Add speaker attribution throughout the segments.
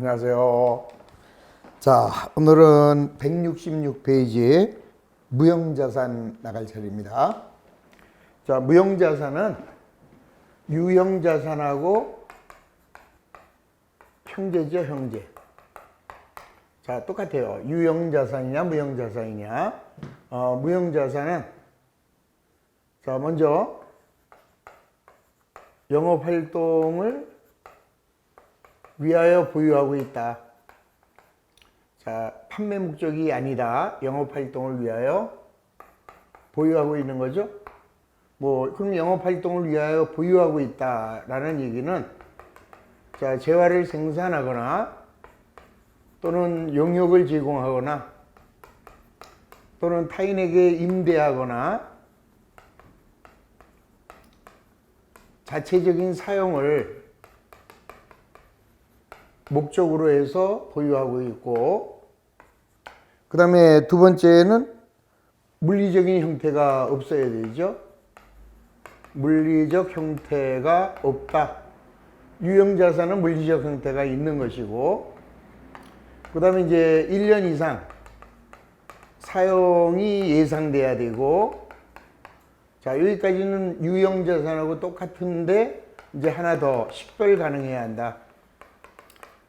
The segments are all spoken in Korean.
Speaker 1: 안녕하세요. 자, 오늘은 166페이지 무형자산 나갈 차례입니다. 자, 무형자산은 유형자산하고 형제죠, 형제. 자, 똑같아요. 유형자산이냐, 무형자산이냐. 무형자산은, 자, 먼저 영업활동을 위하여 보유하고 있다. 자, 판매 목적이 아니라 영업활동을 위하여 보유하고 있는 거죠. 그럼 영업활동을 위하여 보유하고 있다라는 얘기는, 자, 재화를 생산하거나 또는 용역을 제공하거나 또는 타인에게 임대하거나 자체적인 사용을 목적으로 해서 보유하고 있고, 그 다음에 두 번째는 물리적인 형태가 없어야 되죠. 물리적 형태가 없다. 유형자산은 물리적 형태가 있는 것이고, 그 다음에 이제 1년 이상 사용이 예상돼야 되고, 자, 여기까지는 유형자산하고 똑같은데 이제 하나 더 식별 가능해야 한다.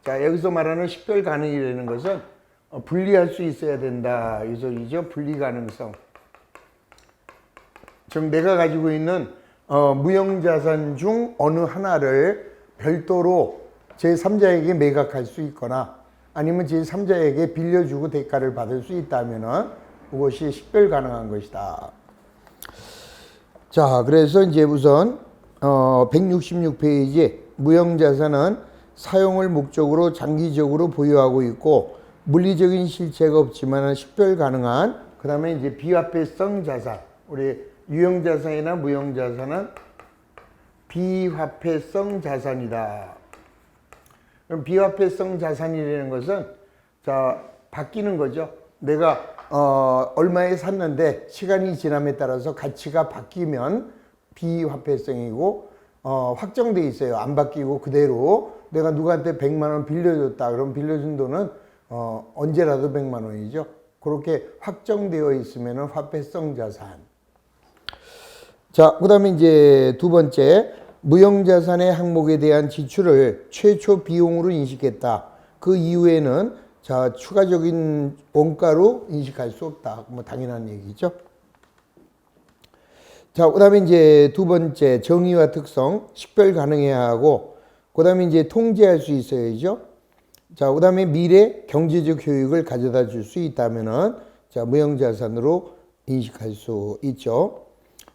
Speaker 1: 자, 여기서 말하는 식별 가능이라는 것은 분리할 수 있어야 된다 이 소리죠. 분리 가능성. 즉 내가 가지고 있는 무형자산 중 어느 하나를 별도로 제3자에게 매각할 수 있거나 아니면 제3자에게 빌려주고 대가를 받을 수 있다면 그것이 식별 가능한 것이다. 자, 그래서 이제 우선 166페이지 무형자산은 사용을 목적으로 장기적으로 보유하고 있고 물리적인 실체가 없지만 식별 가능한, 그 다음에 이제 비화폐성 자산. 우리 유형자산이나 무형자산은 비화폐성 자산이다. 그럼 비화폐성 자산이라는 것은, 자, 바뀌는 거죠. 내가 얼마에 샀는데 시간이 지남에 따라서 가치가 바뀌면 비화폐성이고, 확정돼 있어요. 안 바뀌고 그대로 내가 누구한테 100만 원 빌려줬다. 그럼 빌려준 돈은 언제라도 100만 원이죠. 그렇게 확정되어 있으면 화폐성 자산. 자, 그 다음에 이제 두 번째, 무형자산의 항목에 대한 지출을 최초 비용으로 인식했다. 그 이후에는, 자, 추가적인 원가로 인식할 수 없다. 당연한 얘기죠. 자, 그 다음에 이제 두 번째, 정의와 특성, 식별 가능해야 하고, 그 다음에 이제 통제할 수 있어야죠. 자, 그 다음에 미래 경제적 효익을 가져다 줄 수 있다면은, 자, 무형자산으로 인식할 수 있죠.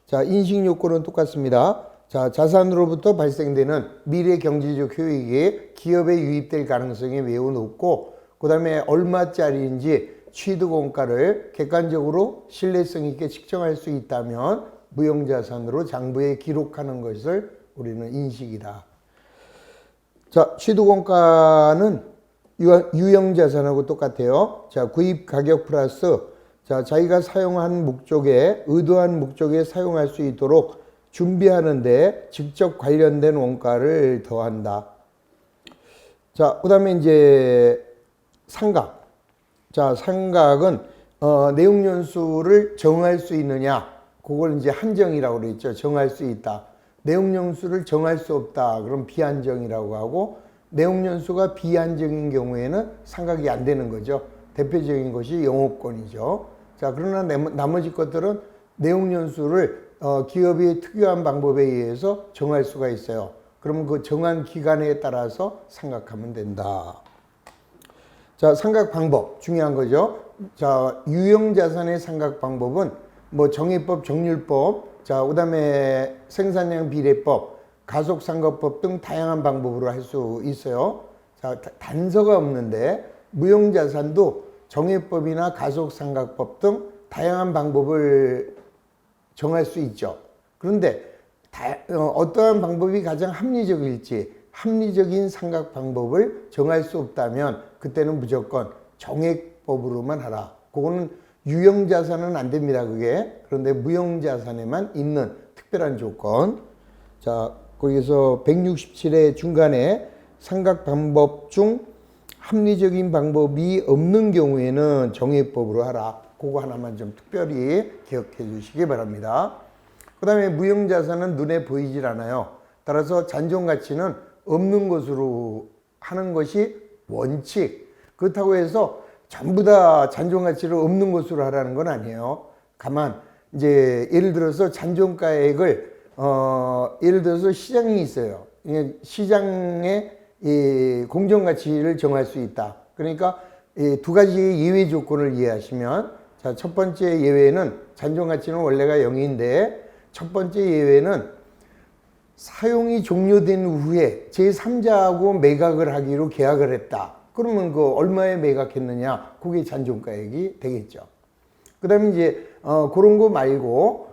Speaker 1: 자, 인식 요건은 똑같습니다. 자, 자산으로부터 발생되는 미래 경제적 효익이 기업에 유입될 가능성이 매우 높고, 그 다음에 얼마짜리인지 취득원가를 객관적으로 신뢰성 있게 측정할 수 있다면 무형자산으로 장부에 기록하는 것을 우리는 인식이다. 자, 취득원가는 유형자산하고 똑같아요. 자, 구입 가격 플러스, 자, 자기가 사용한 목적에, 의도한 목적에 사용할 수 있도록 준비하는데 직접 관련된 원가를 더한다. 자, 그 다음에 이제 상각. 자, 상각은 내용연수를 정할 수 있느냐, 그걸 이제 한정이라고 그랬죠. 정할 수 있다. 내용연수를 정할 수 없다. 그럼 비한정이라고 하고, 내용연수가 비한정인 경우에는 상각이 안 되는 거죠. 대표적인 것이 영업권이죠. 자, 그러나 나머지 것들은 내용연수를 기업이 특유한 방법에 의해서 정할 수가 있어요. 그러면 그 정한 기간에 따라서 상각하면 된다. 자, 상각 방법 중요한 거죠. 자, 유형자산의 상각 방법은 정의법, 정률법, 자, 그 다음에 생산량 비례법, 가속상각법 등 다양한 방법으로 할 수 있어요. 자, 단서가 없는데 무형자산도 정의법이나 가속상각법 등 다양한 방법을 정할 수 있죠. 그런데 어떠한 방법이 가장 합리적일지, 합리적인 상각 방법을 정할 수 없다면 그때는 무조건 정액법으로만 하라. 그거는 유형자산은 안 됩니다, 그게. 그런데 무형자산에만 있는 특별한 조건. 자, 거기서 167의 중간에 상각 방법 중 합리적인 방법이 없는 경우에는 정해법으로 하라. 그거 하나만 좀 특별히 기억해 주시기 바랍니다. 그 다음에 무형자산은 눈에 보이질 않아요. 따라서 잔존가치는 없는 것으로 하는 것이 원칙. 그렇다고 해서 전부 다 잔존가치를 없는 것으로 하라는 건 아니에요. 가만 이제 예를 들어서 잔존가액을 예를 들어서 시장이 있어요. 시장의 이 공정가치를 정할 수 있다. 그러니까 이 두 가지의 예외 조건을 이해하시면, 자, 첫 번째 예외는 잔존가치는 원래가 0인데 첫 번째 예외는 사용이 종료된 후에 제3자하고 매각을 하기로 계약을 했다. 그러면 그 얼마에 매각했느냐? 그게 잔존가액이 되겠죠. 그 다음에 이제 그런 거 말고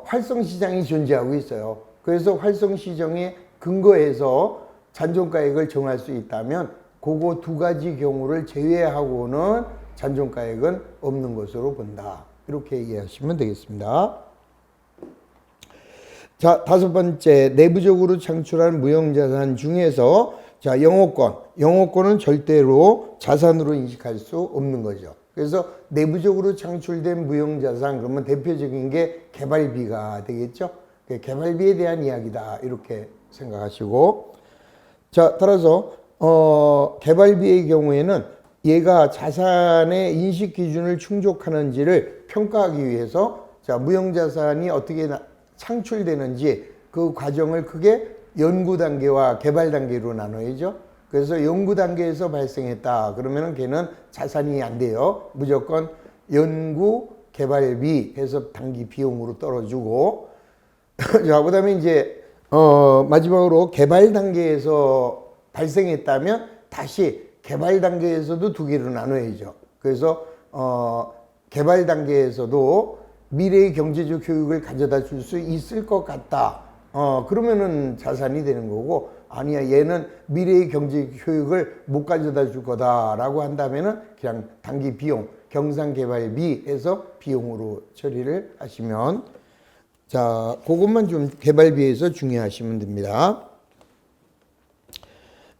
Speaker 1: 활성시장이 존재하고 있어요. 그래서 활성시장에 근거해서 잔존가액을 정할 수 있다면 그거 두 가지 경우를 제외하고는 잔존가액은 없는 것으로 본다. 이렇게 이해하시면 되겠습니다. 자, 다섯 번째, 내부적으로 창출한 무형자산 중에서 자, 영업권은 절대로 자산으로 인식할 수 없는 거죠. 그래서 내부적으로 창출된 무형자산, 그러면 대표적인 게 개발비가 되겠죠. 개발비에 대한 이야기다, 이렇게 생각하시고, 자, 따라서 개발비의 경우에는 얘가 자산의 인식 기준을 충족하는지를 평가하기 위해서, 자, 무형자산이 어떻게 창출되는지 그 과정을 크게 연구 단계와 개발 단계로 나눠야죠. 그래서 연구 단계에서 발생했다 그러면은 걔는 자산이 안 돼요. 무조건 연구 개발비 해서 단기 비용으로 떨어지고, 자, 그다음에 이제 마지막으로 개발 단계에서 발생했다면 다시 개발 단계에서도 두 개로 나눠야죠. 그래서 개발 단계에서도 미래의 경제적 효익을 가져다 줄 수 있을 것 같다. 그러면은 자산이 되는 거고, 아니야, 얘는 미래의 경제적 효익을 못 가져다 줄 거다라고 한다면은 그냥 단기 비용, 경상개발비 해서 비용으로 처리를 하시면, 자, 그것만 좀 개발비에서 중요하시면 됩니다.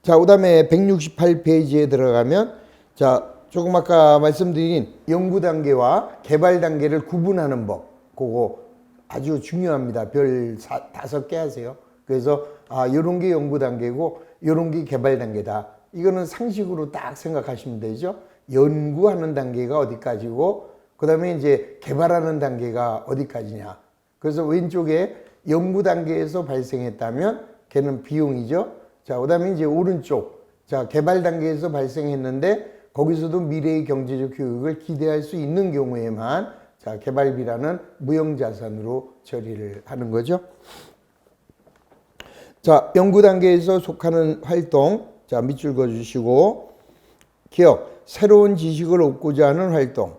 Speaker 1: 자, 그 다음에 168페이지에 들어가면, 자, 조금 아까 말씀드린 연구 단계와 개발 단계를 구분하는 법, 그거 아주 중요합니다. 별 5개 하세요. 그래서 요런 게 연구 단계고 요런 게 개발 단계다. 이거는 상식으로 딱 생각하시면 되죠. 연구하는 단계가 어디까지고 그 다음에 이제 개발하는 단계가 어디까지냐. 그래서 왼쪽에 연구 단계에서 발생했다면 걔는 비용이죠. 자, 그 다음에 이제 오른쪽, 자, 개발 단계에서 발생했는데 거기서도 미래의 경제적 효익을 기대할 수 있는 경우에만, 자, 개발비라는 무형자산으로 처리를 하는 거죠. 자, 연구 단계에서 속하는 활동, 자, 밑줄 그어주시고, 기억, 새로운 지식을 얻고자 하는 활동.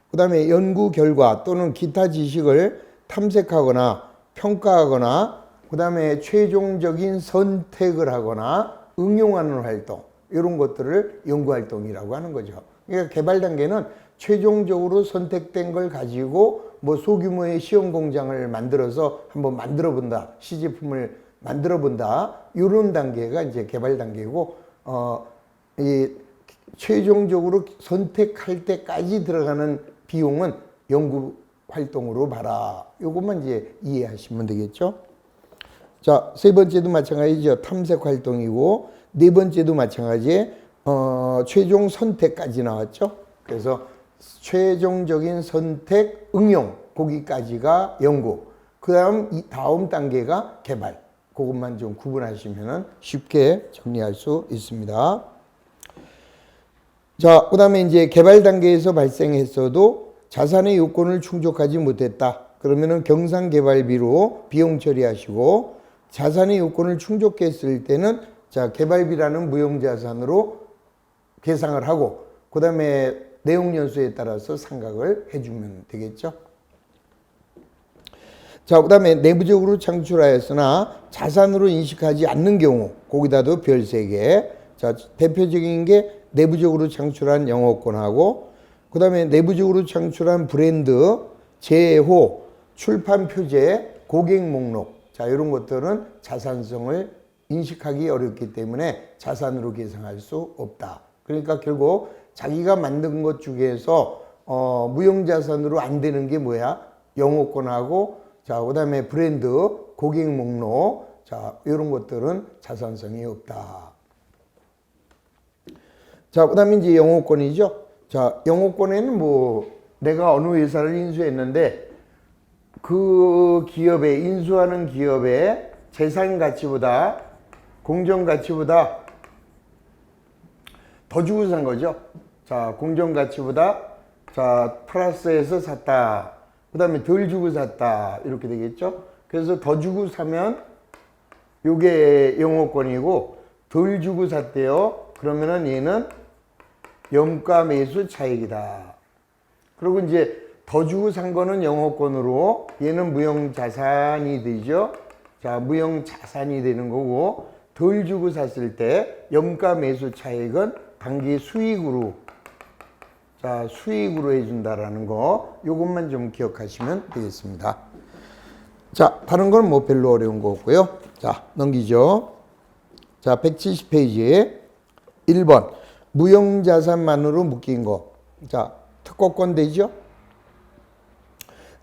Speaker 1: 그 다음에 연구 결과 또는 기타 지식을 탐색하거나 평가하거나, 그 다음에 최종적인 선택을 하거나 응용하는 활동. 이런 것들을 연구활동이라고 하는 거죠. 그러니까 개발 단계는 최종적으로 선택된 걸 가지고 뭐 소규모의 시험 공장을 만들어서 한번 만들어 본다. 시제품을 만들어 본다. 이런 단계가 이제 개발 단계고, 이 최종적으로 선택할 때까지 들어가는 비용은 연구 활동으로 봐라. 이것만 이제 이해하시면 되겠죠. 자, 세 번째도 마찬가지죠. 탐색 활동이고, 네 번째도 마찬가지, 최종 선택까지 나왔죠. 그래서 최종적인 선택, 응용, 거기까지가 연구. 그 다음 단계가 개발. 그것만 좀 구분하시면 쉽게 정리할 수 있습니다. 자, 그 다음에 이제 개발 단계에서 발생했어도 자산의 요건을 충족하지 못했다. 그러면은 경상개발비로 비용 처리하시고, 자산의 요건을 충족했을 때는 자, 개발비라는 무형자산으로 계상을 하고, 그 다음에 내용연수에 따라서 상각을 해주면 되겠죠. 자, 그 다음에 내부적으로 창출하였으나 자산으로 인식하지 않는 경우, 거기다도 별 3개. 자, 대표적인 게 내부적으로 창출한 영어권하고, 그 다음에 내부적으로 창출한 브랜드, 제호, 출판 표제, 고객 목록. 자, 이런 것들은 자산성을 인식하기 어렵기 때문에 자산으로 계상할 수 없다. 그러니까 결국 자기가 만든 것 중에서 무형자산으로 안 되는 게 뭐야? 영업권하고 자, 그다음에 브랜드, 고객 목록, 자, 이런 것들은 자산성이 없다. 자, 그다음에 이제 영업권이죠. 자, 영업권에는 뭐 내가 어느 회사를 인수했는데 그 기업에 인수하는 기업의 재산 가치보다 공정 가치보다 더 주고 산 거죠. 자, 공정 가치보다 자, 플러스해서 샀다. 그다음에 덜 주고 샀다. 이렇게 되겠죠. 그래서 더 주고 사면 요게 영업권이고 덜 주고 샀대요. 그러면은 얘는 영가 매수 차익이다. 그리고 이제 더 주고 산 거는 영업권으로 얘는 무형자산이 되죠. 자, 무형자산이 되는 거고 덜 주고 샀을 때 영가 매수 차익은 단기 수익으로 자, 수익으로 해준다라는 거 요것만 좀 기억하시면 되겠습니다. 자, 다른 건 뭐 별로 어려운 거 없고요. 자, 넘기죠. 자, 170페이지에 1번 무형자산만으로 묶인 거. 자, 특허권 되죠?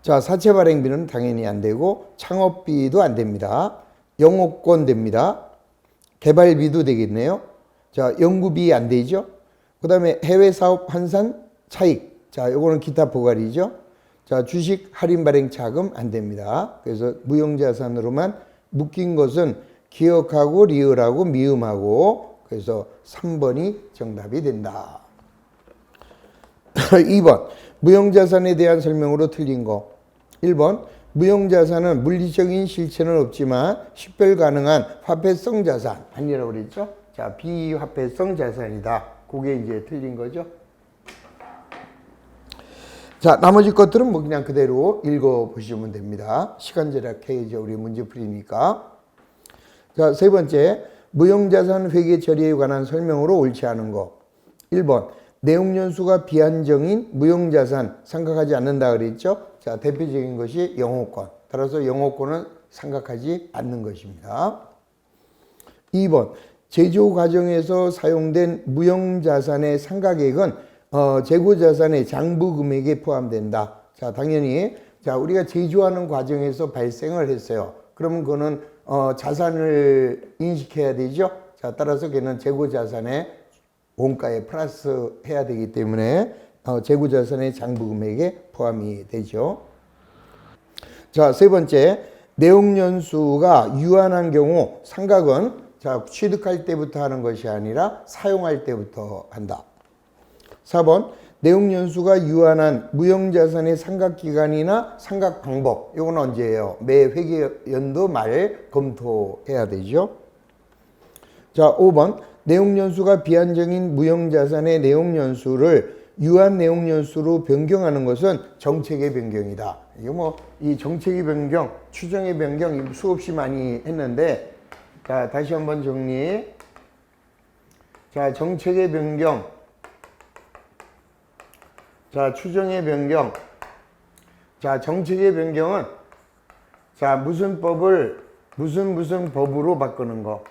Speaker 1: 자, 사채 발행비는 당연히 안 되고 창업비도 안 됩니다. 영업권 됩니다. 개발비도 되겠네요. 자, 연구비 안 되죠? 그 다음에 해외 사업 환산 차익. 자, 요거는 기타 포괄이죠. 자, 주식 할인 발행 자금 안 됩니다. 그래서 무형자산으로만 묶인 것은 기억하고 리을하고 미음하고 그래서 3번이 정답이 된다. 2번 무형자산에 대한 설명으로 틀린 거. 1번 무형자산은 물리적인 실체는 없지만 식별 가능한 화폐성 자산 아니라고 그랬죠. 자, 비화폐성 자산이다. 그게 이제 틀린 거죠. 자, 나머지 것들은 뭐 그냥 그대로 읽어보시면 됩니다. 시간 절약해야죠. 우리 문제 풀이니까. 자, 세 번째, 무형자산 회계 처리에 관한 설명으로 옳지 않은 거. 1번, 내용연수가 비한정인 무형자산 생각하지 않는다 그랬죠. 자, 대표적인 것이 영업권. 따라서 영업권은 생각하지 않는 것입니다. 2번, 제조 과정에서 사용된 무형자산의 상가액은 재고자산의 장부 금액에 포함된다. 자, 당연히 자, 우리가 제조하는 과정에서 발생을 했어요. 그러면 그거는 자산을 인식해야 되죠. 자, 따라서 걔는 재고자산의 원가에 플러스 해야 되기 때문에 재고자산의 장부 금액에 포함이 되죠. 자, 세 번째, 내용연수가 유한한 경우 상각은 자, 취득할 때부터 하는 것이 아니라 사용할 때부터 한다. 4번, 내용연수가 유한한 무형자산의 상각기간이나 상각방법. 이건 언제예요? 매 회계연도 말 검토해야 되죠. 자, 5번, 내용연수가 비한정인 무형자산의 내용연수를 유한 내용연수로 변경하는 것은 정책의 변경이다. 이게 뭐 이 정책의 변경, 추정의 변경 수없이 많이 했는데 자, 다시 한번 정리. 자, 정책의 변경. 자, 추정의 변경. 자, 정책의 변경은 자, 무슨 법을 무슨 법으로 바꾸는 거.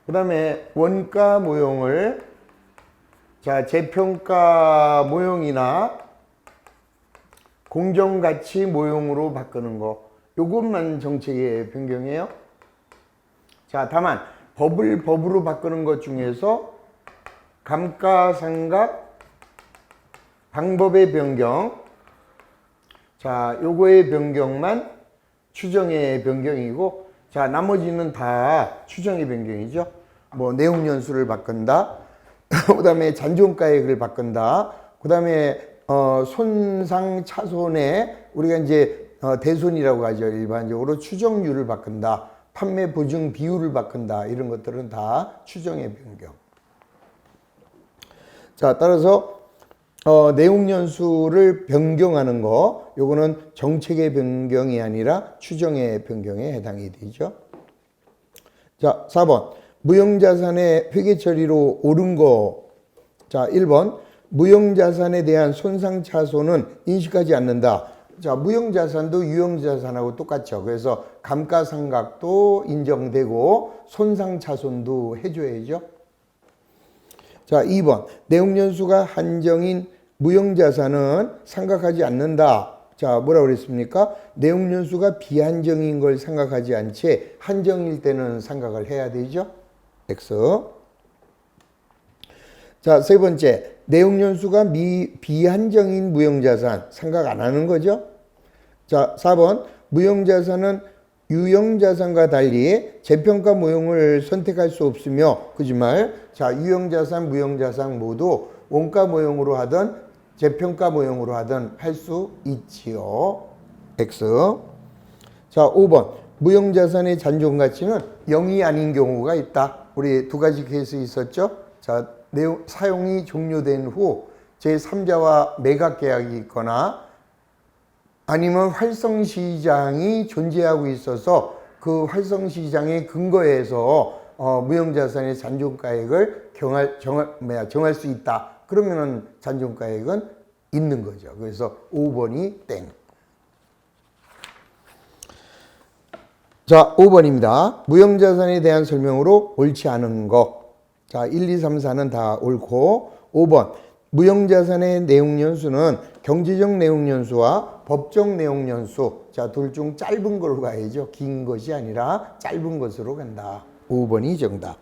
Speaker 1: 그 다음에 원가 모형을 자, 재평가 모형이나 공정가치 모형으로 바꾸는 거. 요것만 정책의 변경이에요. 자, 다만 법을 법으로 바꾸는 것 중에서 감가상각 방법의 변경. 자, 요거의 변경만 추정의 변경이고 자, 나머지는 다 추정의 변경이죠. 뭐 내용연수를 바꾼다. 그 다음에 잔존가액을 바꾼다. 그 다음에 손상 차손에 우리가 이제 대손이라고 하죠. 일반적으로 추정률을 바꾼다. 판매 보증 비율을 바꾼다. 이런 것들은 다 추정의 변경. 자, 따라서 내용연수를 변경하는 거, 요거는 정책의 변경이 아니라 추정의 변경에 해당이 되죠. 자, 4번. 무형자산의 회계 처리로 옳은 거. 자, 1번. 무형자산에 대한 손상 차손은 인식하지 않는다. 자, 무형자산도 유형자산하고 똑같죠. 그래서 감가상각도 인정되고 손상차손도 해줘야죠. 자, 2번. 내용연수가 한정인 무형자산은 상각하지 않는다. 자, 뭐라고 그랬습니까? 내용연수가 비한정인 걸 상각하지 않지 한정일 때는 상각을 해야 되죠. X. 자, 세 번째. 내용연수가 비한정인 무형자산 상각 안 하는 거죠. 자, 4번. 무형자산은 유형자산과 달리 재평가 모형을 선택할 수 없으며, 거짓말. 자, 유형자산, 무형자산 모두 원가 모형으로 하든 재평가 모형으로 하든 할 수 있지요. X. 자, 5번. 무형자산의 잔존 가치는 0이 아닌 경우가 있다. 우리 두 가지 케이스 있었죠. 자, 사용이 종료된 후 제3자와 매각 계약이 있거나 아니면 활성시장이 존재하고 있어서 그 활성시장에 근거해서 무형자산의 잔존가액을 정할 수 있다. 그러면은 잔존가액은 있는 거죠. 그래서 5번이 땡. 자, 5번입니다. 무형자산에 대한 설명으로 옳지 않은 거. 자, 1, 2, 3, 4는 다 옳고 5번. 무형자산의 내용연수는 경제적 내용연수와 법적 내용연수. 자, 둘 중 짧은 걸로 가야죠. 긴 것이 아니라 짧은 것으로 간다. 5번이 정답.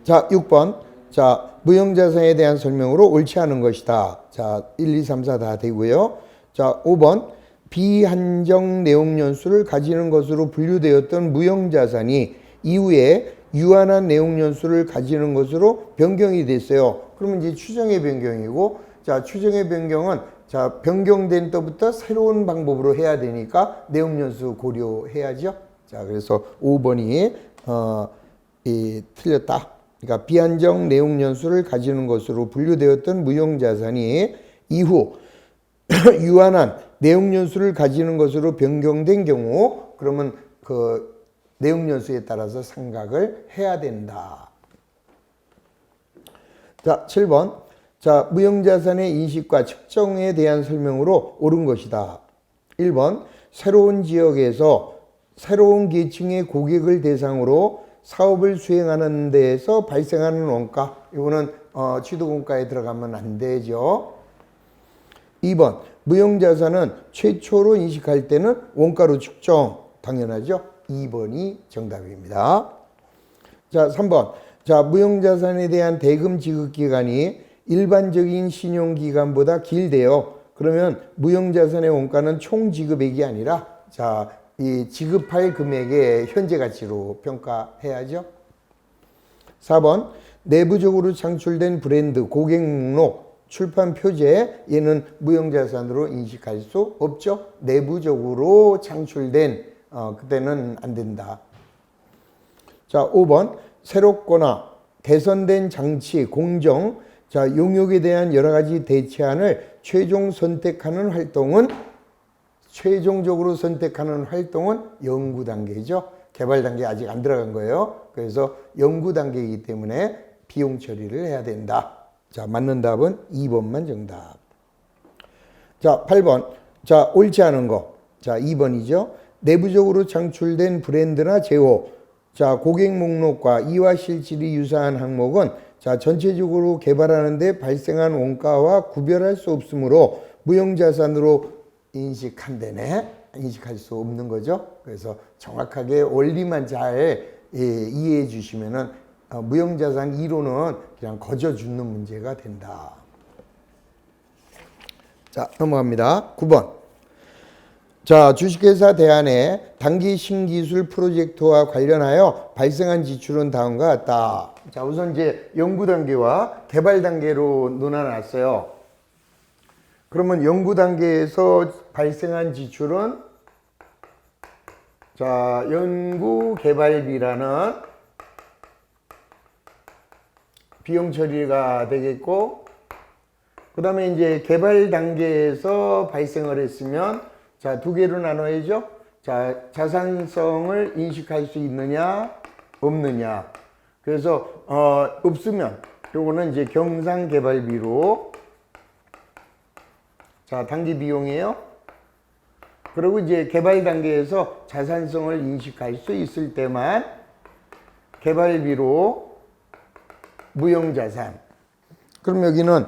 Speaker 1: 자, 6번. 자, 무형자산에 대한 설명으로 옳지 않은 것이다. 자, 1, 2, 3, 4 다 되고요. 자, 5번. 비한정 내용연수를 가지는 것으로 분류되었던 무형자산이 이후에 유한한 내용연수를 가지는 것으로 변경이 됐어요. 그러면 이제 추정의 변경이고, 자, 추정의 변경은 자, 변경된 때부터 새로운 방법으로 해야 되니까 내용연수 고려해야죠. 자, 그래서 5번이 틀렸다. 그러니까 비한정 내용연수를 가지는 것으로 분류되었던 무형자산이 이후 유한한 내용연수를 가지는 것으로 변경된 경우, 그러면 그 내용연수에 따라서 상각을 해야 된다. 자, 7번. 자, 무형자산의 인식과 측정에 대한 설명으로 옳은 것이다. 1번. 새로운 지역에서 새로운 계층의 고객을 대상으로 사업을 수행하는 데에서 발생하는 원가. 이거는 취득원가에 들어가면 안 되죠. 2번. 무형자산은 최초로 인식할 때는 원가로 측정. 당연하죠. 2번이 정답입니다. 자, 3번. 자, 무형자산에 대한 대금 지급 기간이 일반적인 신용기간보다 길대요. 그러면 무형자산의 원가는 총 지급액이 아니라 자, 이 지급할 금액의 현재 가치로 평가해야죠. 4번. 내부적으로 창출된 브랜드, 고객 목록, 출판 표제, 얘는 무형자산으로 인식할 수 없죠. 내부적으로 창출된 그때는 안 된다. 자, 5번. 새롭거나 개선된 장치, 공정, 자, 용역에 대한 여러 가지 대체안을 최종적으로 선택하는 활동은 연구 단계죠. 개발 단계 아직 안 들어간 거예요. 그래서 연구 단계이기 때문에 비용 처리를 해야 된다. 자, 맞는 답은 2번만 정답. 자, 8번. 자, 옳지 않은 거. 자, 2번이죠. 내부적으로 창출된 브랜드나 제호, 자, 고객 목록과 이와 실질이 유사한 항목은 자, 전체적으로 개발하는데 발생한 원가와 구별할 수 없으므로 무형자산으로 인식할 수 없는 거죠. 그래서 정확하게 원리만 잘 이해해 주시면은 무형자산 이론은 그냥 거저 죽는 문제가 된다. 자, 넘어갑니다. 9번. 자, 주식회사 대안의 단기 신기술 프로젝트와 관련하여 발생한 지출은 다음과 같다. 자, 우선 이제 연구 단계와 개발 단계로 논해놨어요. 그러면 연구 단계에서 발생한 지출은 자, 연구 개발비라는 비용 처리가 되겠고, 그 다음에 이제 개발 단계에서 발생을 했으면 자, 두 개로 나눠야죠. 자, 자산성을 인식할 수 있느냐, 없느냐. 그래서 없으면 요거는 이제 경상개발비로 자, 단기 비용이에요. 그리고 이제 개발 단계에서 자산성을 인식할 수 있을 때만 개발비로 무형자산. 그럼 여기는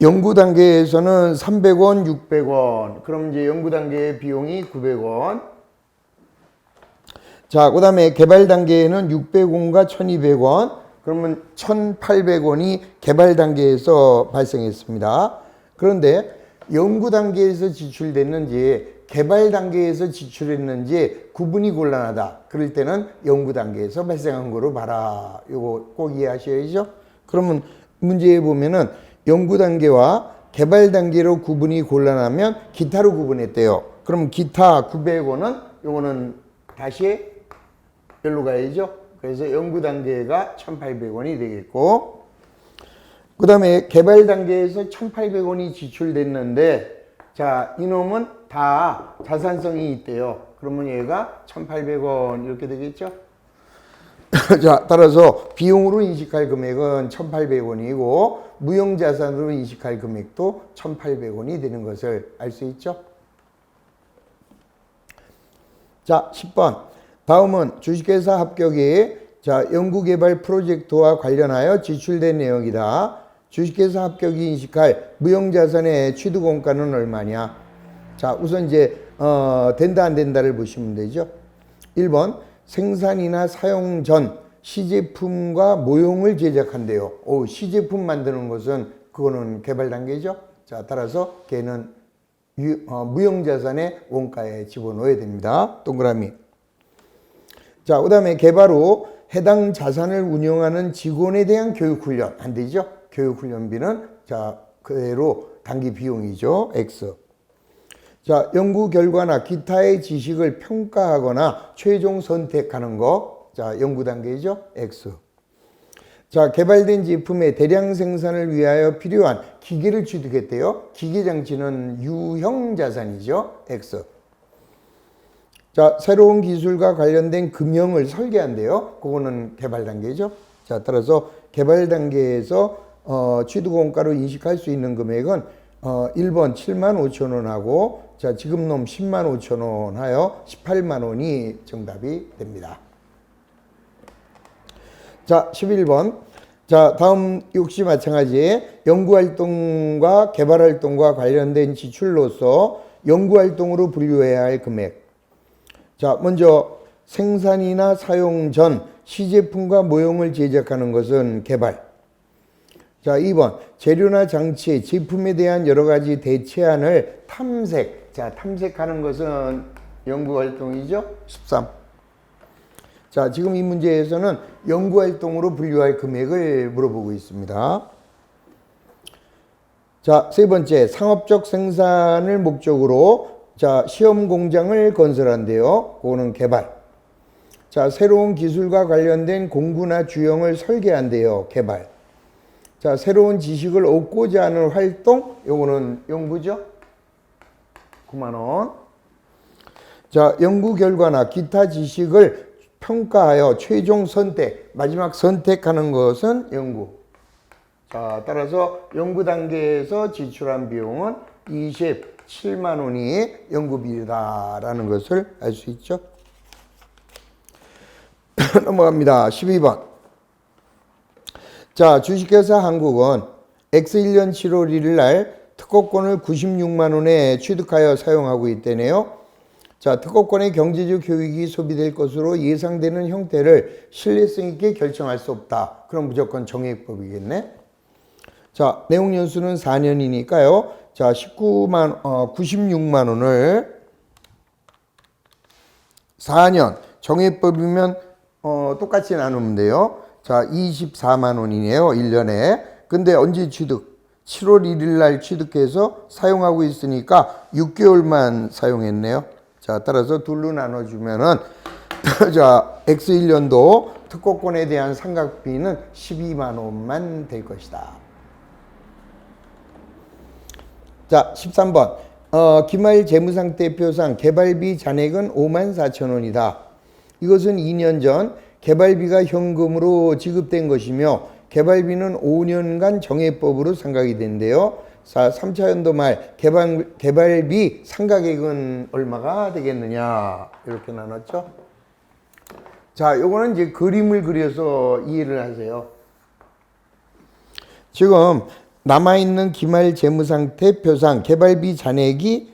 Speaker 1: 연구 단계에서는 300원, 600원. 그럼 이제 연구 단계의 비용이 900원. 자, 그 다음에 개발 단계에는 600원과 1200원. 그러면 1800원이 개발 단계에서 발생했습니다. 그런데 연구 단계에서 지출됐는지 개발 단계에서 지출했는지 구분이 곤란하다. 그럴 때는 연구 단계에서 발생한 거로 봐라. 이거 꼭 이해하셔야죠. 그러면 문제에 보면은 연구 단계와 개발 단계로 구분이 곤란하면 기타로 구분했대요. 그럼 기타 900원은 요거는 다시 여기로 가야죠. 그래서 연구 단계가 1800원이 되겠고, 그 다음에 개발 단계에서 1800원이 지출됐는데, 자, 이놈은 다 자산성이 있대요. 그러면 얘가 1800원 이렇게 되겠죠. 자, 따라서 비용으로 인식할 금액은 1800원이고 무형자산으로 인식할 금액도 1800원이 되는 것을 알 수 있죠. 자, 10번. 다음은 주식회사 합격이 자, 연구개발 프로젝트와 관련하여 지출된 내용이다. 주식회사 합격이 인식할 무형자산의 취득원가는 얼마냐? 자, 우선 이제 된다 안 된다를 보시면 되죠. 1번 생산이나 사용 전 시제품과 모형을 제작한대요. 시제품 만드는 것은 그거는 개발 단계죠. 자, 따라서 걔는 무형자산의 원가에 집어넣어야 됩니다. 동그라미. 자, 그 다음에 개발 후 해당 자산을 운영하는 직원에 대한 교육훈련 안 되죠. 교육훈련비는 자, 그대로 단기 비용이죠. X. 자, 연구 결과나 기타의 지식을 평가하거나 최종 선택하는 거. 자, 연구 단계이죠. X. 자, 개발된 제품의 대량 생산을 위하여 필요한 기계를 취득했대요. 기계 장치는 유형 자산이죠. X. 자, 새로운 기술과 관련된 금형을 설계한대요. 그거는 개발 단계죠. 자, 따라서 개발 단계에서 취득원가로 인식할 수 있는 금액은 1번 75,000원하고 자, 지금 놈 105,000원 하여 18만원이 정답이 됩니다. 자, 11번. 자, 다음 역시 마찬가지 연구활동과 개발활동과 관련된 지출로서 연구활동으로 분류해야 할 금액. 자, 먼저 생산이나 사용 전 시제품과 모형을 제작하는 것은 개발. 자, 2번 재료나 장치, 제품에 대한 여러 가지 대체안을 탐색. 자, 탐색하는 것은 연구활동이죠. 13. 자, 지금 이 문제에서는 연구활동으로 분류할 금액을 물어보고 있습니다. 자, 세 번째 상업적 생산을 목적으로 자, 시험 공장을 건설한대요. 그거는 개발. 자, 새로운 기술과 관련된 공구나 주형을 설계한대요. 개발. 자, 새로운 지식을 얻고자 하는 활동, 요거는 연구죠. 9만원. 자, 연구 결과나 기타 지식을 평가하여 최종 선택, 마지막 선택하는 것은 연구. 자, 따라서 연구 단계에서 지출한 비용은 27만원이 연구비다라는 것을 알 수 있죠. 넘어갑니다. 12번. 자, 주식회사 한국은 X1년 7월 1일 날 특허권을 96만원에 취득하여 사용하고 있다네요. 자, 특허권의 경제적 효익이 소비될 것으로 예상되는 형태를 신뢰성 있게 결정할 수 없다. 그럼 무조건 정액법이겠네. 자, 내용 연수는 4년이니까요. 자, 96만 원을 4년 정액법이면 똑같이 나누면 돼요. 자, 24만 원이네요. 1년에. 근데 언제 취득? 7월 1일 날 취득해서 사용하고 있으니까 6개월만 사용했네요. 자, 따라서 둘로 나눠주면은 자, X1년도 특허권에 대한 상각비는 12만 원만 될 것이다. 자, 13번. 기말 재무상태표상 개발비 잔액은 54,000원이다. 이것은 2년 전 개발비가 현금으로 지급된 것이며 개발비는 5년간 정액법으로 상각이 된대요. 자, 3차 연도 말 개발비 상가계획은 얼마가 되겠느냐 이렇게 나눴죠. 자, 요거는 이제 그림을 그려서 이해를 하세요. 지금 남아있는 기말 재무상태 표상 개발비 잔액이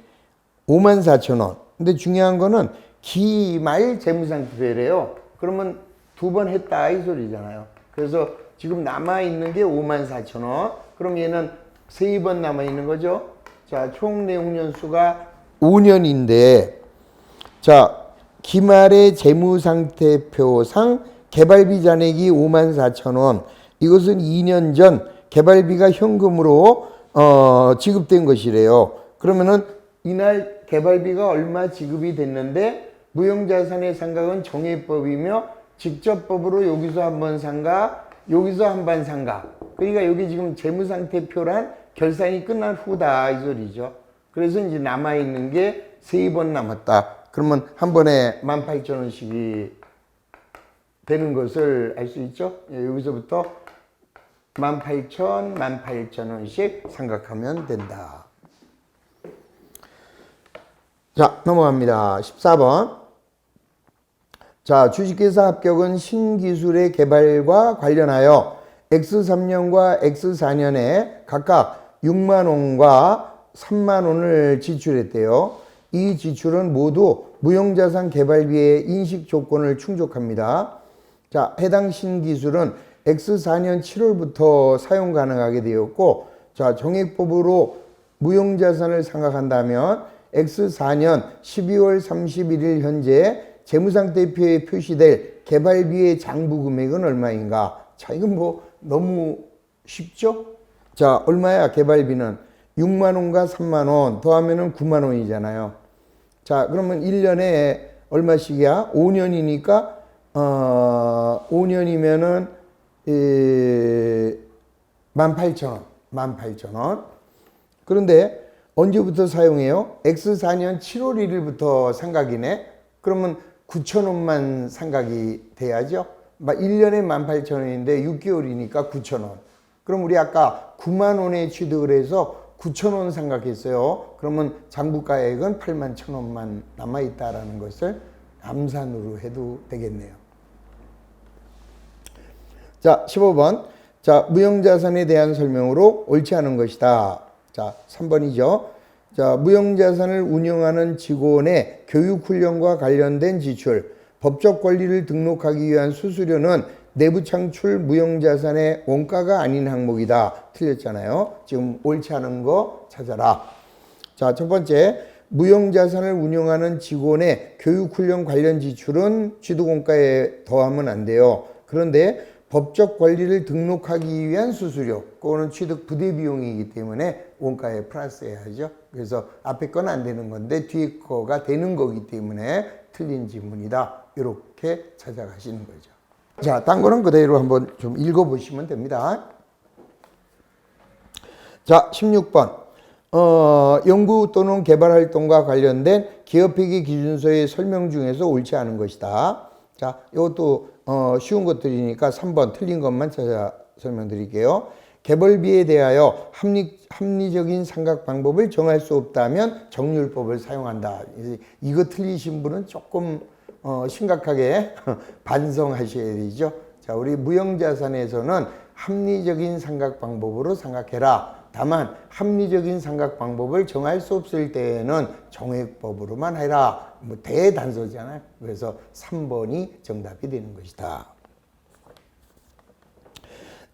Speaker 1: 54,000원. 근데 중요한 거는 기말 재무상태표래요. 그러면 두 번 했다 이 소리잖아요. 그래서 지금 남아있는 게 54,000원. 그럼 얘는 세 번 남아있는 거죠. 자, 총 내용연수가 5년인데, 자, 기말의 재무상태표상 개발비 잔액이 54,000원. 이것은 2년 전 개발비가 현금으로 지급된 것이래요. 그러면은 이날 개발비가 얼마 지급이 됐는데 무형자산의 상각은 정액법이며 직접법으로 여기서 한 번 상각, 여기서 한 번 상각. 그러니까 여기 지금 재무상태표란 결산이 끝난 후다 이 소리죠. 그래서 이제 남아있는 게 세 번 남았다. 그러면 한 번에 18,000원씩이 되는 것을 알 수 있죠. 여기서부터 18,000원씩 상각하면 된다. 자, 넘어갑니다. 14번. 자, 주식회사 합격은 신기술의 개발과 관련하여 X3년과 X4년에 각각 6만 원과 3만 원을 지출했대요. 이 지출은 모두 무형자산 개발비의 인식 조건을 충족합니다. 자, 해당 신기술은 X4년 7월부터 사용 가능하게 되었고, 자, 정액법으로 무형자산을 상각한다면 X4년 12월 31일 현재 재무상태표에 표시될 개발비의 장부 금액은 얼마인가? 자, 이건 뭐 너무 쉽죠? 자, 얼마야 개발비는? 6만 원과 3만 원 더하면은 9만 원이잖아요. 자, 그러면 1년에 얼마씩이야? 5년이니까 5년이면은 18,000원. 18,000원. 그런데 언제부터 사용해요? X4년 7월 1일부터 상각이네. 그러면 9,000원만 상각이 돼야죠. 1년에 18,000원인데 6개월이니까 9,000원. 그럼 우리 아까 9만 원에 취득을 해서 9,000원 상각했어요. 그러면 장부가액은 81,000원만 남아있다라는 것을 암산으로 해도 되겠네요. 자, 15번. 자, 무형자산에 대한 설명으로 옳지 않은 것이다. 자, 3번이죠. 자, 무형자산을 운영하는 직원의 교육훈련과 관련된 지출, 법적 권리를 등록하기 위한 수수료는 내부 창출 무형자산의 원가가 아닌 항목이다. 틀렸잖아요. 지금 옳지 않은 거 찾아라. 자, 첫 번째, 무형자산을 운영하는 직원의 교육훈련 관련 지출은 취득원가에 더하면 안 돼요. 그런데 법적 권리를 등록하기 위한 수수료, 그거는 취득 부대 비용이기 때문에 원가에 플러스해야죠. 그래서 앞에 건 안 되는 건데 뒤에 거가 되는 거기 때문에 틀린 지문이다. 이렇게 찾아가시는 거죠. 자, 딴 거는 그대로 한번 좀 읽어보시면 됩니다. 자, 16번. 연구 또는 개발 활동과 관련된 기업회계 기준서의 설명 중에서 옳지 않은 것이다. 자, 이것도 쉬운 것들이니까 3번 틀린 것만 찾아 설명드릴게요. 개발비에 대하여 합리적인 상각 방법을 정할 수 없다면 정률법을 사용한다. 이거 틀리신 분은 조금 심각하게 반성하셔야 되죠. 자, 우리 무형자산에서는 합리적인 상각 방법으로 상각해라. 다만 합리적인 상각 방법을 정할 수 없을 때에는 정액법으로만 해라. 뭐 대단서잖아요. 그래서 3번이 정답이 되는 것이다.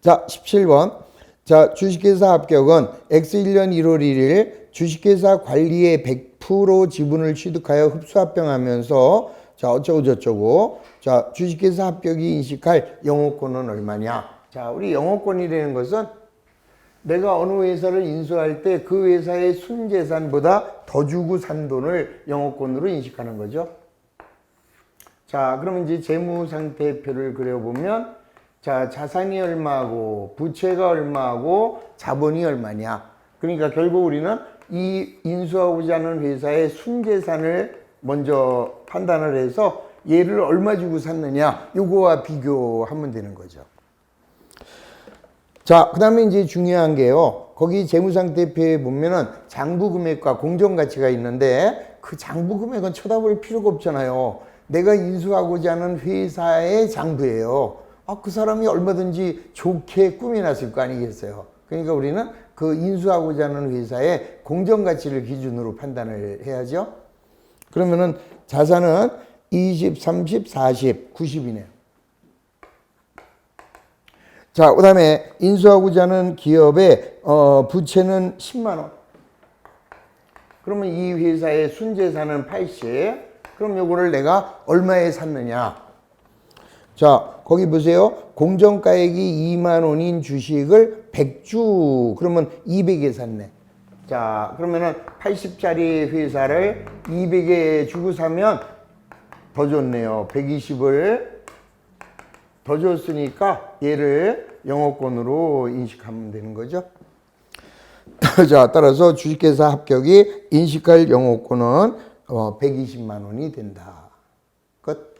Speaker 1: 자, 17번. 자, 주식회사 합격은 X1년 1월 1일 주식회사 관리의 100% 지분을 취득하여 흡수합병하면서 자, 어쩌고저쩌고. 자, 주식회사 합격이 인식할 영업권은 얼마냐? 자, 우리 영업권이라는 것은 내가 어느 회사를 인수할 때 그 회사의 순재산보다 더 주고 산 돈을 영업권으로 인식하는 거죠. 자, 그러면 이제 재무상태표를 그려보면 자, 자산이 얼마고 부채가 얼마고 자본이 얼마냐. 그러니까 결국 우리는 이 인수하고자 하는 회사의 순재산을 먼저 판단을 해서 얘를 얼마 주고 샀느냐 요거와 비교하면 되는 거죠. 자, 그 다음에 이제 중요한 게요. 거기 재무상태표에 보면은 장부금액과 공정가치가 있는데 그 장부금액은 쳐다볼 필요가 없잖아요. 내가 인수하고자 하는 회사의 장부예요. 그 사람이 얼마든지 좋게 꾸며놨을 거 아니겠어요. 그러니까 우리는 그 인수하고자 하는 회사의 공정가치를 기준으로 판단을 해야죠. 그러면은 자산은 20, 30, 40, 90이네요. 자, 그 다음에 인수하고자 하는 기업의 부채는 10만 원. 그러면 이 회사의 순재산은 80. 그럼 요거를 내가 얼마에 샀느냐? 자, 거기 보세요. 공정가액이 2만 원인 주식을 100주, 그러면 200에 샀네. 자, 그러면은 80짜리 회사를 200에 주고 사면 더 좋네요. 120을 더 줬으니까 얘를 영업권으로 인식하면 되는 거죠. 자, 따라서 주식회사 합격이 인식할 영업권은 120만 원이 된다. 끝.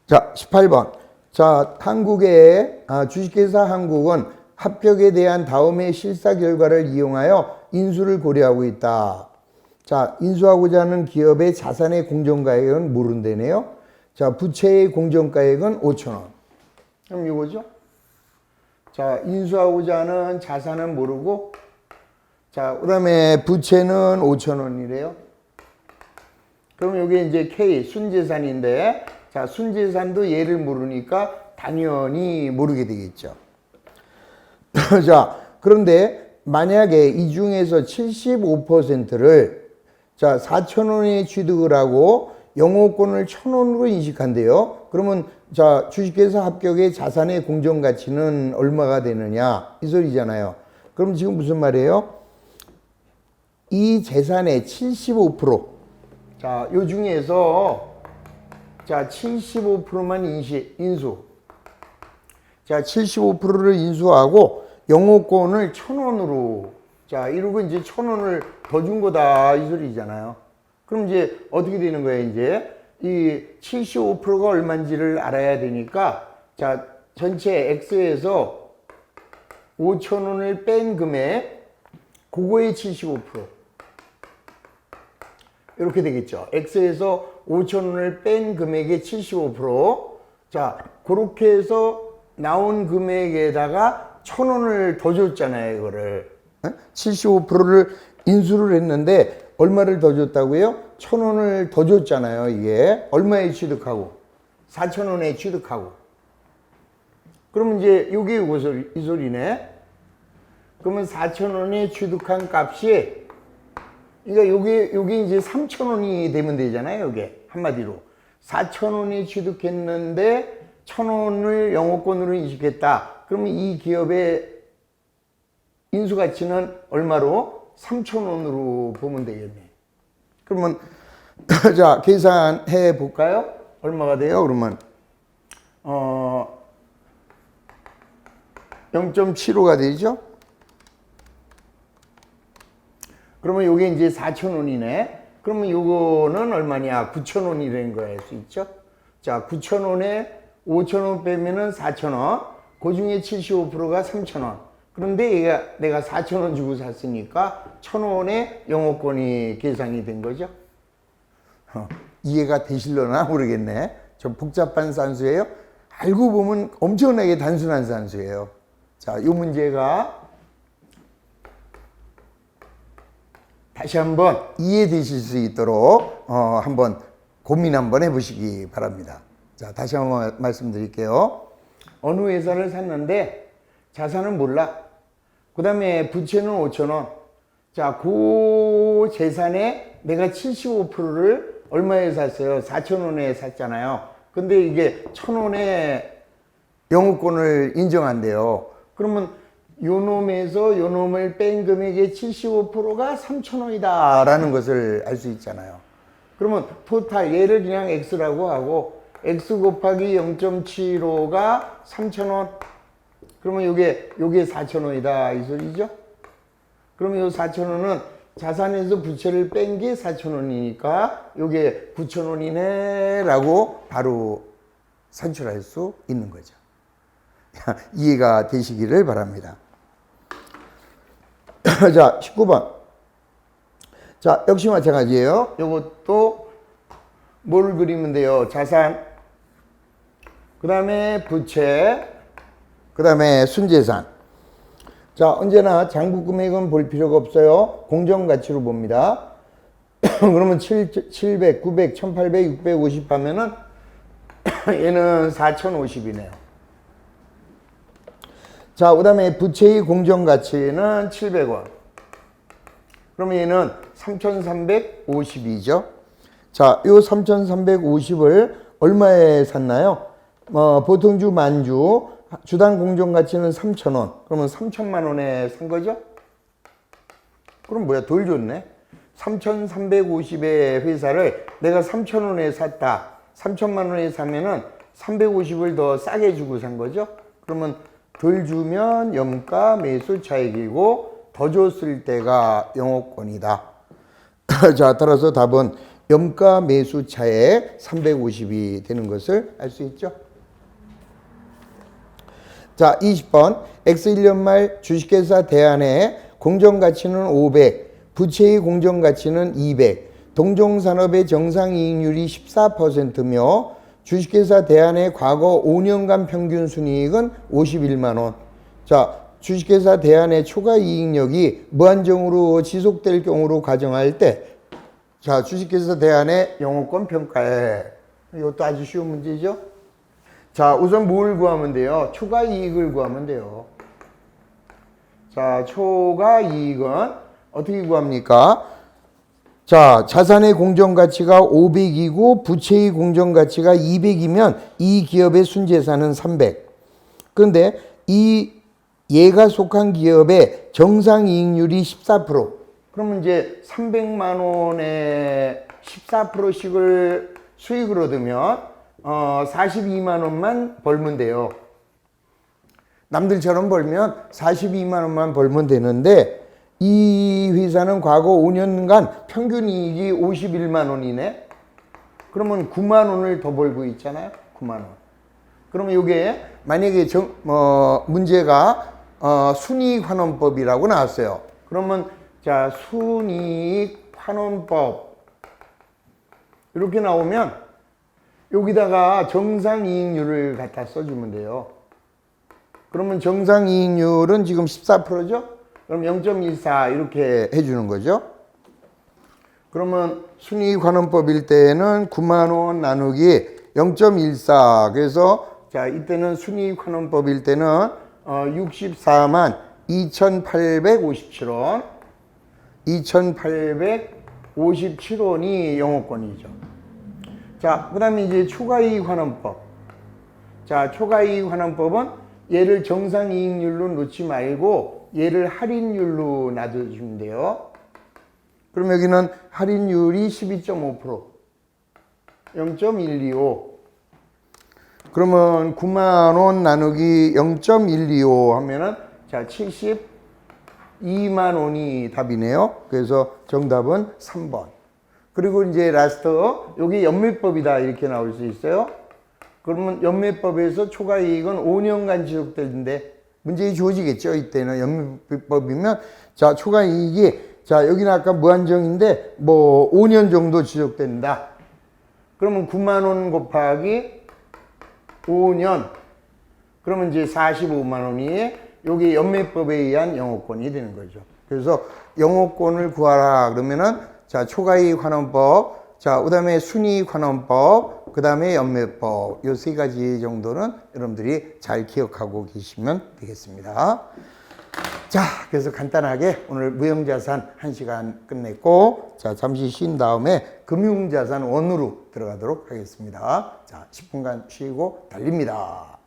Speaker 1: 자, 18번. 자, 한국의 주식회사 한국은 합격에 대한 다음의 실사 결과를 이용하여 인수를 고려하고 있다. 자, 인수하고자 하는 기업의 자산의 공정가액은 모른다네요. 자, 부채의 공정가액은 5천 원. 그럼 이거죠. 자, 인수하고자 하는 자산은 모르고, 자, 그 다음에 부채는 5천 원이래요. 그럼 이게 이제 K, 순재산인데, 자, 순재산도 얘를 모르니까 당연히 모르게 되겠죠. 자, 그런데 만약에 이 중에서 75%를 자, 4,000원에 취득을 하고 영업권을 1,000원으로 인식한대요. 그러면 자, 주식회사 합격의 자산의 공정가치는 얼마가 되느냐? 이 소리잖아요. 그럼 지금 무슨 말이에요? 이 재산의 75%. 자, 요 중에서 자, 75%만 인수. 자, 75%를 인수하고 영업권을 1,000원으로. 자, 이러고 이제 1,000원을 더 준 거다. 이 소리잖아요. 그럼 이제 어떻게 되는 거예요, 이제? 이 75%가 얼마인지를 알아야 되니까, 자, 전체 X에서 5,000원을 뺀 금액, 그거의 75%. 이렇게 되겠죠. X에서 5,000원을 뺀 금액의 75%. 자, 그렇게 해서 나온 금액에다가 1,000원을 더 줬잖아요, 이거를. 75%를 인수를 했는데, 얼마를 더 줬다고요? 1,000원을 더 줬잖아요, 이게. 얼마에 취득하고? 4,000원에 취득하고. 그러면 이제 요게 이 소리네. 그러면 4,000원에 취득한 값이, 그러니까 요게 이제 3,000원이 되면 되잖아요, 요게. 한마디로. 4,000원에 취득했는데, 1,000원을 영업권으로 인식했다. 그러면 이 기업의 인수가치는 얼마로? 3,000원으로 보면 되겠네. 그러면 자, 계산해 볼까요? 얼마가 돼요? 그러면 0.75가 되죠? 그러면 요게 이제 4,000원이네. 그러면 요거는 얼마냐? 9,000원이 된 거 알 수 있죠? 자, 9,000원에 5,000원 빼면은 4,000원. 그 중에 75%가 3,000원. 그런데 내가 4,000원 주고 샀으니까 1,000원의 영업권이 계산이 된 거죠. 이해가 되실려나 모르겠네. 좀 복잡한 산수예요. 알고 보면 엄청나게 단순한 산수예요. 자, 이 문제가 다시 한번 이해되실 수 있도록 한번 고민 한번 해보시기 바랍니다. 자, 다시 한번 말씀드릴게요. 어느 회사를 샀는데 자산은 몰라. 그 다음에 부채는 5,000원. 자, 그 재산에 내가 75%를 얼마에 샀어요? 4,000원에 샀잖아요. 근데 이게 1,000원에 영업권을 인정한대요. 그러면 요 놈에서 요 놈을 뺀 금액의 75%가 3,000원이다 라는 것을 알 수 있잖아요. 그러면 토탈 얘를 그냥 X라고 하고 X 곱하기 0.75가 3,000원. 그러면 요게 4,000원이다 이 소리죠. 그러면 요 4,000원은 자산에서 부채를 뺀 게 4,000원이니까 요게 9,000원이네 라고 바로 산출할 수 있는 거죠. 이해가 되시기를 바랍니다. 자, 19번. 자, 역시 마찬가지예요. 요것도 뭘 그리면 돼요? 자산, 그 다음에 부채, 그 다음에 순재산. 자, 언제나 장부 금액은 볼 필요가 없어요. 공정가치로 봅니다. 그러면 700, 900, 1800, 650 하면은 얘는 4050이네요. 자, 그 다음에 부채의 공정가치는 700원. 그러면 얘는 3350이죠. 자, 요 3350을 얼마에 샀나요? 보통주 만주, 주당 공정가치는 3,000원. 그러면 3,000만 원에 산 거죠? 그럼 뭐야, 덜 줬네. 3,350의 회사를 내가 3,000원에 샀다. 3,000만 원에 사면은 350을 더 싸게 주고 산 거죠? 그러면 덜 주면 염가 매수 차익이고 더 줬을 때가 영업권이다. 자, 따라서 답은 염가 매수 차액 350이 되는 것을 알 수 있죠. 자, 20번. X1년 말 주식회사 대안의 공정가치는 500, 부채의 공정가치는 200, 동종산업의 정상이익률이 14%며 주식회사 대안의 과거 5년간 평균 순이익은 51만 원. 자, 주식회사 대안의 초과이익력이 무한정으로 지속될 경우로 가정할 때, 자, 주식회사 대안의 영업권 평가에, 이것도 아주 쉬운 문제죠. 자, 우선 뭘 구하면 돼요? 초과이익을 구하면 돼요. 자, 초과이익은 어떻게 구합니까? 자, 자산의 공정가치가 500이고 부채의 공정가치가 200이면 이 기업의 순재산은 300. 그런데 얘가 속한 기업의 정상이익률이 14%. 그러면 이제 300만 원에 14%씩을 수익을 얻으면 42만 원만 벌면 돼요. 남들처럼 벌면 42만 원만 벌면 되는데 이 회사는 과거 5년간 평균 이익이 51만 원이네. 그러면 9만 원을 더 벌고 있잖아요. 9만 원. 그러면 이게 만약에 문제가 순이익환원법이라고 나왔어요. 그러면 자, 순이익환원법 이렇게 나오면 여기다가 정상이익률을 갖다 써주면 돼요. 그러면 정상이익률은 지금 14%죠? 그럼 0.14 이렇게 해주는 거죠. 그러면 순이익환원법일 때는 9만 원 나누기 0.14. 그래서 자, 이때는 순이익환원법일 때는 64만 2,857원. 2,857원이 영업권이죠. 자, 그 다음에 이제 초과이익환원법. 자, 초과이익환원법은 얘를 정상이익률로 놓지 말고 얘를 할인율로 놔두시면 돼요. 그럼 여기는 할인율이 12.5%. 0.125. 그러면 9만 원 나누기 0.125 하면은 자, 72만 원이 답이네요. 그래서 정답은 3번. 그리고 이제 라스트 여기 연매법이다 이렇게 나올 수 있어요. 그러면 연매법에서 초과이익은 5년간 지속되는데 문제가 주어지겠죠. 이때는 연매법이면 자, 초과이익이 자, 여기는 아까 무한정인데 뭐 5년 정도 지속된다. 그러면 9만 원 곱하기 5년. 그러면 이제 45만 원이 여기 연매법에 의한 영업권이 되는 거죠. 그래서 영업권을 구하라 그러면은 자, 초과이익환원법, 자, 그다음에 순이익환원법, 그다음에 연매법 요 세 가지 정도는 여러분들이 잘 기억하고 계시면 되겠습니다. 자, 그래서 간단하게 오늘 무형자산 1시간 끝냈고, 자, 잠시 쉰 다음에 금융자산 1으로 들어가도록 하겠습니다. 자, 10분간 쉬고 달립니다.